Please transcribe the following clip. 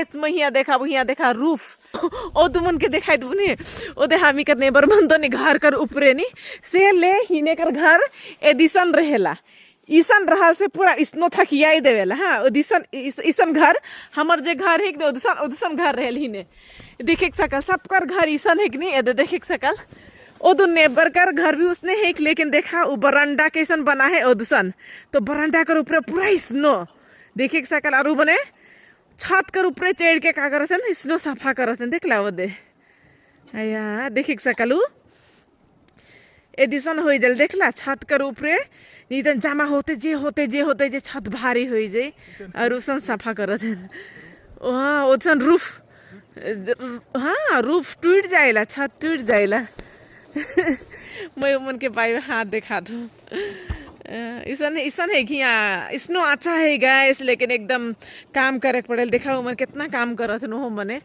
इसमें यहाँ देखा रूफ ओ तुमन के देखा तुमने ओ दे हामी कर नेबर मन तो घर कर ऊपरे नी से ले हिने कर घर एदिसन रहेला ईसन रहल से पूरा इसनो थकियाई देवेला हाँ ओदिसन ईसन घर हमर जे घर है कि ओदिसन ओदिसन घर रहल हिने देखे सकल सबकर घर ईसन है कि नहीं ए देखे सकल ओ दो नेबर कर घर भी उसने है लेकिन देखा वो बरंडा कैसन बना है ओदुसन तो बरंडा कर ऊपर पूरा स्नो देखे सकल और बने छत कर ऊपर चढ़ के का करत है स्नो सफा करत है देख ला वो दे आया देखे सकलू एदिसन हो जल देखला छत कर ऊपर नितन जमा होते जे छत भारी हो जाए और उसन सफा करत है हाँ ओसन रूफ हाँ रूफ टूट जाएला छत टूट जाएला मैं मन के पाई हाथ दिखा दूँ ईसन ईसन है कि यहाँ स्नो अच्छा है गैस लेकिन एकदम काम करे पड़े देखा मन कितना काम करत हो मने